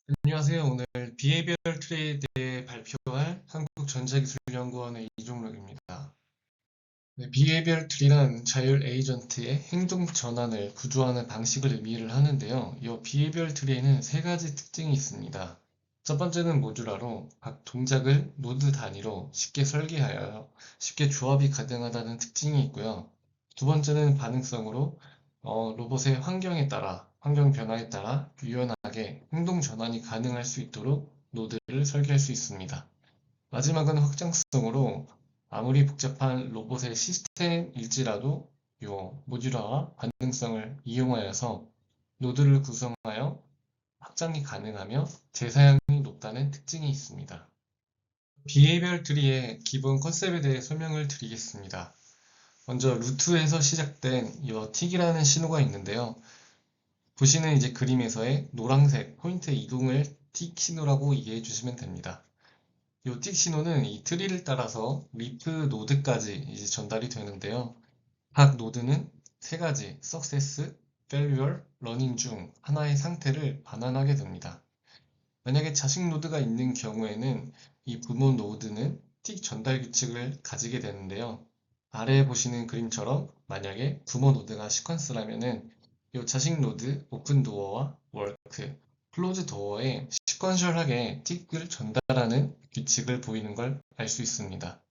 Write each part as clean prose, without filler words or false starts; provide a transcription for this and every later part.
안녕하세요. 오늘 비헤이비얼 트리에 대해 발표할 한국전자기술연구원의 이종록입니다. 네, 비헤이비얼 트리란 자율 에이전트의 행동 전환을 구조하는 방식을 의미를 하는데요. 이 비헤이비얼 트리에는 세 가지 특징이 있습니다. 첫 번째는 모듈화로 각 동작을 노드 단위로 쉽게 설계하여 쉽게 조합이 가능하다는 특징이 있고요. 두 번째는 반응성으로 로봇의 환경 변화에 따라 유연하게 행동 전환이 가능할 수 있도록 노드를 설계할 수 있습니다. 마지막은 확장성으로 아무리 복잡한 로봇의 시스템일지라도 요 모듈화와 반응성을 이용하여서 노드를 구성하여 확장이 가능하며 재사용이 높다는 특징이 있습니다. 비헤이비얼 트리의 기본 컨셉에 대해 설명을 드리겠습니다. 먼저 루트에서 시작된 이 틱이라는 신호가 있는데요. 보시는 이제 그림에서의 노란색 포인트 이동을 틱 신호라고 이해해 주시면 됩니다. 이 틱 신호는 이 트리를 따라서 리프 노드까지 이제 전달이 되는데요. 각 노드는 세 가지 success, failure, running 중 하나의 상태를 반환하게 됩니다. 만약에 자식 노드가 있는 경우에는 이 부모 노드는 틱 전달 규칙을 가지게 되는데요. 아래에 보시는 그림처럼 만약에 부모 노드가 시퀀스라면은 이 자식 노드 오픈 도어와 워크, 클로즈 도어에 시퀀셜하게 틱을 전달하는 규칙을 보이는 걸 알 수 있습니다.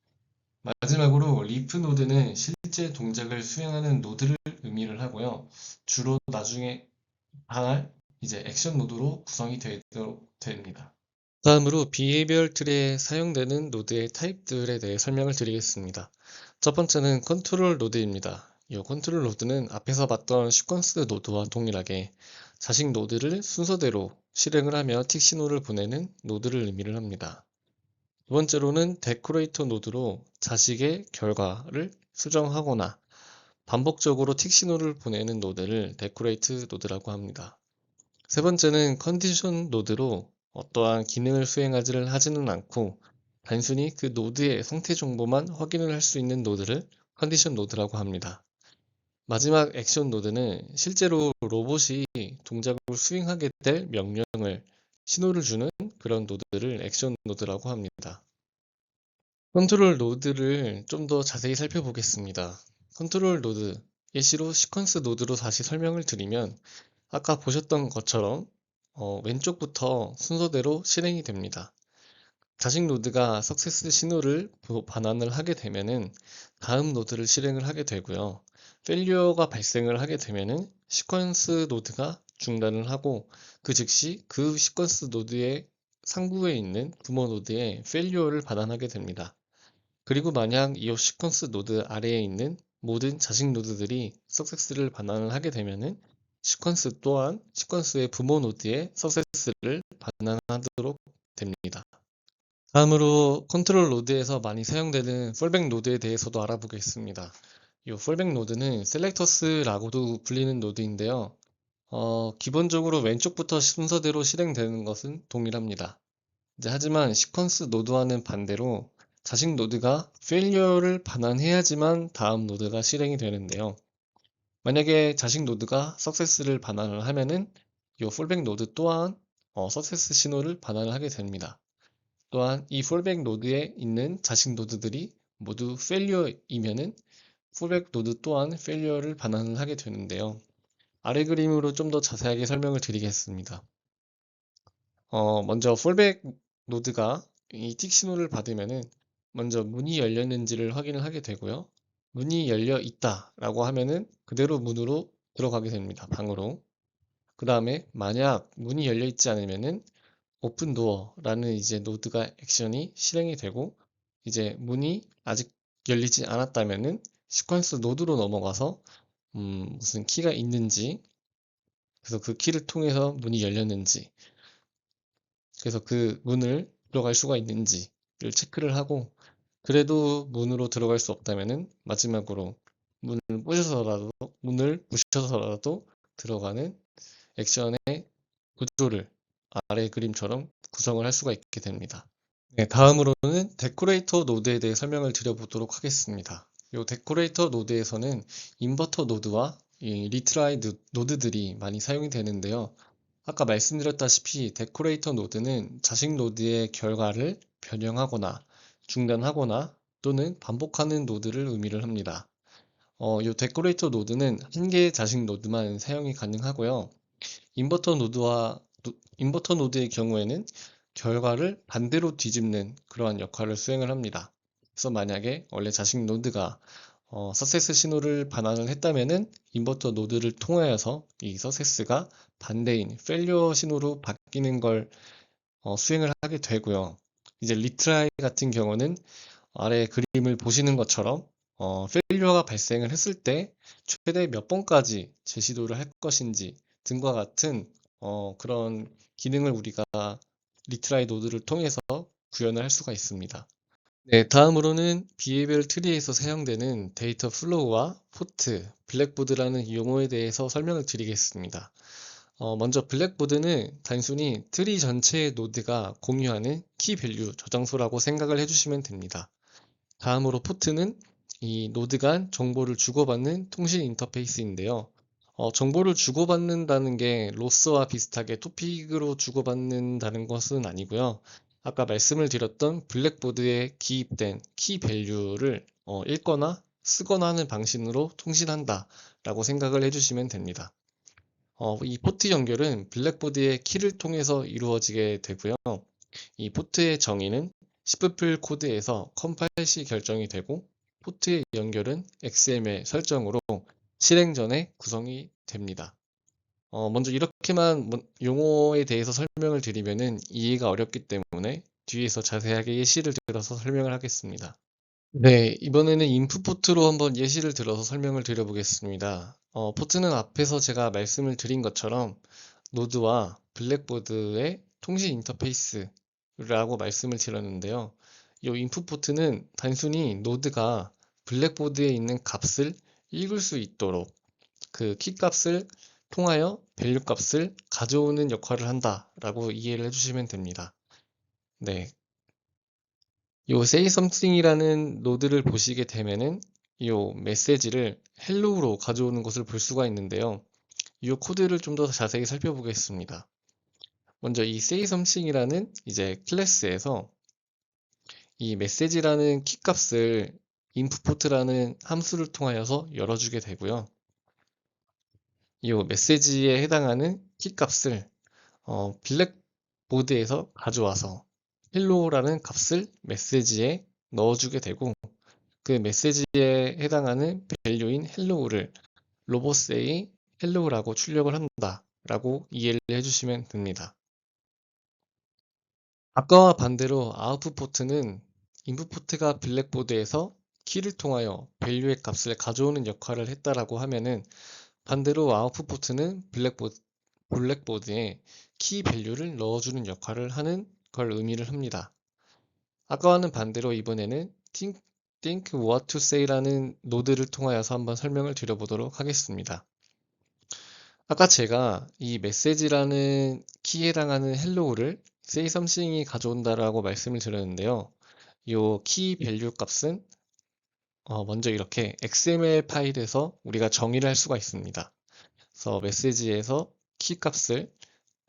마지막으로 리프 노드는 실제 동작을 수행하는 노드를 의미를 하고요. 주로 나중에 당할 이제 액션 노드로 구성이 되도록 됩니다. 다음으로 비헤이비얼 트리에 사용되는 노드의 타입들에 대해 설명을 드리겠습니다. 첫 번째는 컨트롤 노드입니다. 이 컨트롤 노드는 앞에서 봤던 시퀀스 노드와 동일하게 자식 노드를 순서대로 실행을 하며 틱 신호를 보내는 노드를 의미를 합니다. 두 번째로는 데코레이터 노드로 자식의 결과를 수정하거나 반복적으로 틱 신호를 보내는 노드를 데코레이트 노드라고 합니다. 세 번째는 컨디션 노드로 어떠한 기능을 하지는 않고 단순히 그 노드의 상태 정보만 확인을 할 수 있는 노드를 컨디션 노드라고 합니다. 마지막 액션 노드는 실제로 로봇이 동작을 수행하게 될 명령을 신호를 주는 그런 노드를 액션 노드라고 합니다. 컨트롤 노드를 좀 더 자세히 살펴보겠습니다. 컨트롤 노드, 예시로 시퀀스 노드로 다시 설명을 드리면 아까 보셨던 것처럼 왼쪽부터 순서대로 실행이 됩니다. 자식 노드가 석세스 신호를 반환을 하게 되면은 다음 노드를 실행을 하게 되고요. 페일리어가 발생을 하게 되면은 시퀀스 노드가 중단을 하고 그 즉시 그 시퀀스 노드의 상부에 있는 부모 노드에 페일리어를 반환하게 됩니다. 그리고 만약 이 시퀀스 노드 아래에 있는 모든 자식 노드들이 석세스를 반환을 하게 되면은 시퀀스 또한 시퀀스의 부모 노드에 석세스를 반환하도록 됩니다. 다음으로 컨트롤 노드에서 많이 사용되는 폴백 노드에 대해서도 알아보겠습니다. 이 폴백 노드는 셀렉터스라고도 불리는 노드인데요. 기본적으로 왼쪽부터 순서대로 실행되는 것은 동일합니다. 하지만 시퀀스 노드와는 반대로 자식 노드가 failure를 반환해야지만 다음 노드가 실행이 되는데요. 만약에 자식 노드가 success를 반환을 하면은 이 fallback 노드 또한 success 신호를 반환을 하게 됩니다. 또한 이 fallback 노드에 있는 자식 노드들이 모두 failure이면은 fallback 노드 또한 failure를 반환을 하게 되는데요. 아래 그림으로 좀 더 자세하게 설명을 드리겠습니다. 먼저 fallback 노드가 이 틱 신호를 받으면은 먼저 문이 열렸는지를 확인을 하게 되고요. 문이 열려 있다 라고 하면은 그대로 문으로 들어가게 됩니다. 방으로. 그 다음에 만약 문이 열려 있지 않으면은 오픈 도어라는 이제 노드가 액션이 실행이 되고 이제 문이 아직 열리지 않았다면은 시퀀스 노드로 넘어가서 무슨 키가 있는지 그래서 그 키를 통해서 문이 열렸는지 그래서 그 문을 들어갈 수가 있는지를 체크를 하고 그래도 문으로 들어갈 수 없다면은 마지막으로 문을 부셔서라도 들어가는 액션의 구조를 아래 그림처럼 구성을 할 수가 있게 됩니다. 네, 다음으로는 데코레이터 노드에 대해 설명을 드려보도록 하겠습니다. 이 데코레이터 노드에서는 인버터 노드와 이 리트라이 노드들이 많이 사용이 되는데요. 아까 말씀드렸다시피 데코레이터 노드는 자식 노드의 결과를 변형하거나 중단하거나 또는 반복하는 노드를 의미를 합니다. 이 데코레이터 노드는 한 개의 자식 노드만 사용이 가능하고요. 인버터 노드의 경우에는 결과를 반대로 뒤집는 그러한 역할을 수행을 합니다. 그래서 만약에 원래 자식 노드가 서세스 신호를 반환을 했다면은 인버터 노드를 통하여서 이 서세스가 반대인 페일리어 신호로 바뀌는 걸 수행을 하게 되고요. 이제 리트라이 같은 경우는 아래 그림을 보시는 것처럼 페일리어가 발생을 했을 때 최대 몇 번까지 재시도를 할 것인지 등과 같은 그런 기능을 우리가 리트라이 노드를 통해서 구현을 할 수가 있습니다. 네, 다음으로는 비헤이비어럴 트리에서 사용되는 데이터 플로우와 포트, 블랙보드라는 용어에 대해서 설명을 드리겠습니다. 먼저 블랙보드는 단순히 트리 전체의 노드가 공유하는 키 밸류 저장소라고 생각을 해주시면 됩니다. 다음으로 포트는 이 노드 간 정보를 주고받는 통신 인터페이스인데요. 정보를 주고받는다는 게 로스와 비슷하게 토픽으로 주고받는다는 것은 아니고요. 아까 말씀을 드렸던 블랙보드에 기입된 키 밸류를 읽거나 쓰거나 하는 방식으로 통신한다 라고 생각을 해주시면 됩니다. 이 포트 연결은 블랙보드의 키를 통해서 이루어지게 되고요. 이 포트의 정의는 시프플 코드에서 컴파일 시 결정이 되고 포트의 연결은 XML 설정으로 실행 전에 구성이 됩니다. 먼저 이렇게만 용어에 대해서 설명을 드리면은 이해가 어렵기 때문에 뒤에서 자세하게 예시를 들어서 설명을 하겠습니다. 네, 이번에는 인풋 포트로 한번 예시를 들어서 설명을 드려보겠습니다. 포트는 앞에서 제가 말씀을 드린 것처럼 노드와 블랙보드의 통신 인터페이스라고 말씀을 드렸는데요. 이 인풋 포트는 단순히 노드가 블랙보드에 있는 값을 읽을 수 있도록 그 키 값을 통하여 밸류 값을 가져오는 역할을 한다라고 이해를 해주시면 됩니다. 네, 요 say something이라는 노드를 보시게 되면은 요 메시지를 hello로 가져오는 것을 볼 수가 있는데요. 이 코드를 좀 더 자세히 살펴보겠습니다. 먼저 이 say something이라는 이제 클래스에서 이 메시지라는 키 값을 input라는 함수를 통하여서 열어주게 되고요. 이 메시지에 해당하는 키 값을 블랙보드에서 가져와서 hello라는 값을 메시지에 넣어주게 되고 그 메시지에 해당하는 밸류인 hello를 로봇세이 hello라고 출력을 한다 라고 이해를 해주시면 됩니다. 아까와 반대로 아웃풋 포트는 인풋 포트가 블랙보드에서 키를 통하여 밸류의 값을 가져오는 역할을 했다라고 하면은 반대로 아웃풋 포트는 블랙보드에 키 밸류를 넣어주는 역할을 하는 걸 의미를 합니다. 아까와는 반대로 이번에는 think what to say라는 노드를 통하여서 한번 설명을 드려보도록 하겠습니다. 아까 제가 이 메시지라는 키에 해당하는 hello를 say something이 가져온다라고 말씀을 드렸는데요. 이 키 밸류 값은 먼저 이렇게 XML 파일에서 우리가 정의를 할 수가 있습니다. 그래서 메시지에서 키 값을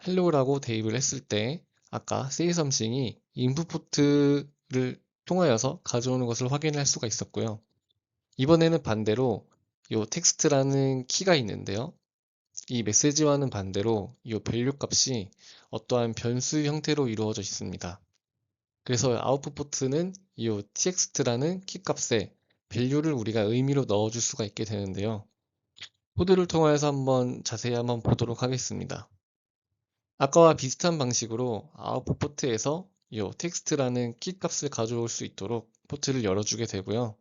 hello라고 대입을 했을 때 아까 say something이 input 포트를 통하여서 가져오는 것을 확인할 수가 있었고요. 이번에는 반대로 이 텍스트라는 키가 있는데요. 이 메시지와는 반대로 이 밸류 값이 어떠한 변수 형태로 이루어져 있습니다. 그래서 아웃풋 포트는 이 txt라는 키 값에 밸류를 우리가 의미로 넣어줄 수가 있게 되는데요. 코드를 통해서 자세히 한번 보도록 하겠습니다. 아까와 비슷한 방식으로 아웃풋 포트에서 이 텍스트라는 키 값을 가져올 수 있도록 포트를 열어주게 되고요.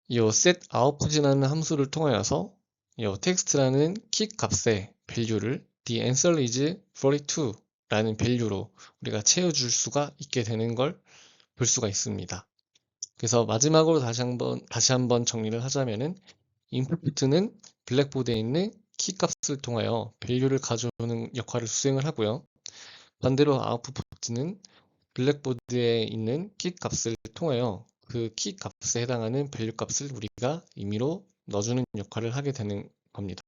이 set output이라는 함수를 통하여서 이 텍스트라는 키 값의 밸류를 the answer is 42라는 밸류로 우리가 채워줄 수가 있게 되는 걸 볼 수가 있습니다. 그래서 마지막으로 다시 한번 정리를 하자면은 input 포트는 블랙보드에 있는 키 값을 통하여 밸류를 가져오는 역할을 수행을 하고요. 반대로 아웃풋 포트는 블랙보드에 있는 키 값을 통하여 그 키 값에 해당하는 밸류 값을 우리가 임의로 넣어주는 역할을 하게 되는 겁니다.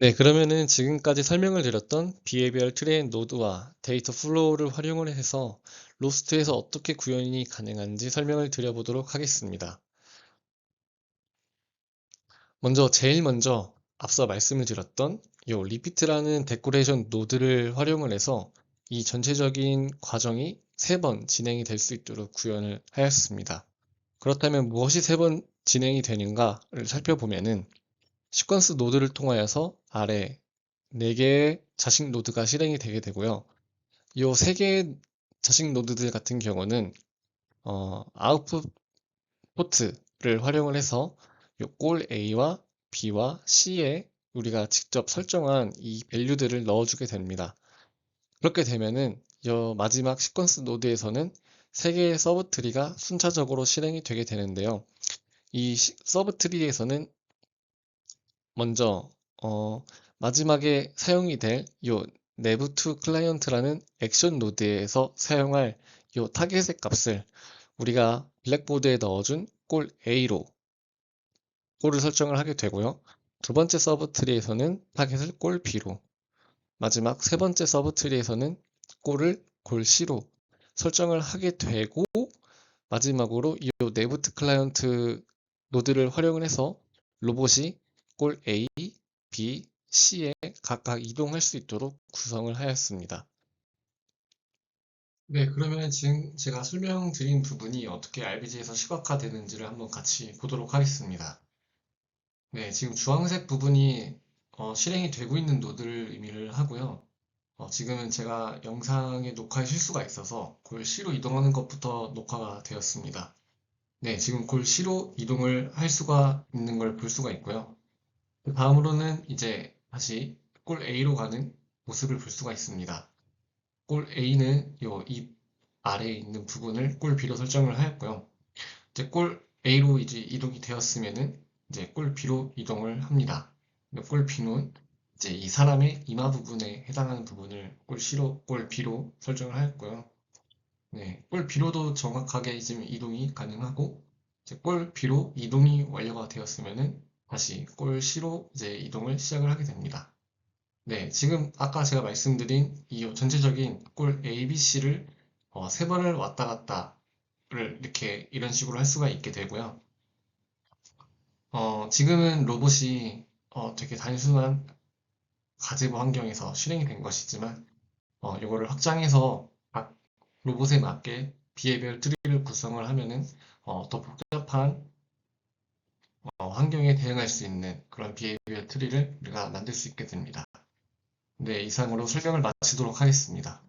네, 그러면은 지금까지 설명을 드렸던 비헤비얼 트레인 노드와 데이터 플로우를 활용을 해서 로스트에서 어떻게 구현이 가능한지 설명을 드려보도록 하겠습니다. 제일 먼저 앞서 말씀을 드렸던 이 리피트라는 데코레이션 노드를 활용을 해서 이 전체적인 과정이 3번 진행이 될 수 있도록 구현을 하였습니다. 그렇다면 무엇이 3번 진행이 되는가를 살펴보면은 시퀀스 노드를 통하여서 아래 4개의 자식 노드가 실행이 되게 되고요. 이 3개의 자식 노드들 같은 경우는 아웃풋 포트를 활용을 해서 꼴 A와 B와 C에 우리가 직접 설정한 이 밸류들을 넣어주게 됩니다. 그렇게 되면은 이 마지막 시퀀스 노드에서는 3개의 서브 트리가 순차적으로 실행이 되게 되는데요. 이 서브 트리에서는 먼저 마지막에 사용이 될 이 nev to client라는 액션 노드에서 사용할 이 타겟의 값을 우리가 블랙보드에 넣어준 꼴 A로 꼴을 설정을 하게 되고요. 두 번째 서브 트리에서는 타겟을 꼴 B로, 마지막 세 번째 서브 트리에서는 꼴을 꼴 C로 설정을 하게 되고, 마지막으로 이 네브트 클라이언트 노드를 활용을 해서 로봇이 꼴 A, B, C에 각각 이동할 수 있도록 구성을 하였습니다. 네, 그러면 지금 제가 설명드린 부분이 어떻게 RBG에서 시각화되는지를 한번 같이 보도록 하겠습니다. 네, 지금 주황색 부분이 실행이 되고 있는 노드를 의미를 하고요. 지금은 제가 영상에 녹화에 실수가 있어서 골 C로 이동하는 것부터 녹화가 되었습니다. 네, 지금 골 C로 이동을 할 수가 있는 걸 볼 수가 있고요. 그 다음으로는 이제 다시 골 A로 가는 모습을 볼 수가 있습니다. 골 A는 이 아래에 있는 부분을 골 B로 설정을 하였고요. 이제 골 A로 이제 이동이 되었으면은 이제 골 B로 이동을 합니다. 골 B는 이제 이 사람의 이마 부분에 해당하는 부분을 골 C로, 골 B로 설정을 하였고요. 네, 골 B로도 정확하게 지금 이동이 가능하고, 이제 골 B로 이동이 완료가 되었으면은 다시 골 C로 이제 이동을 시작을 하게 됩니다. 네, 지금 아까 제가 말씀드린 이 전체적인 골 A, B, C를 3번을 왔다 갔다를 이렇게 이런 식으로 할 수가 있게 되고요. 지금은 로봇이 되게 단순한 가제부 환경에서 실행이 된 것이지만 이거를 확장해서 각 로봇에 맞게 비해별 트리를 구성을 하면은 더 복잡한 환경에 대응할 수 있는 그런 비해별 트리를 우리가 만들 수 있게 됩니다. 네, 이상으로 설명을 마치도록 하겠습니다.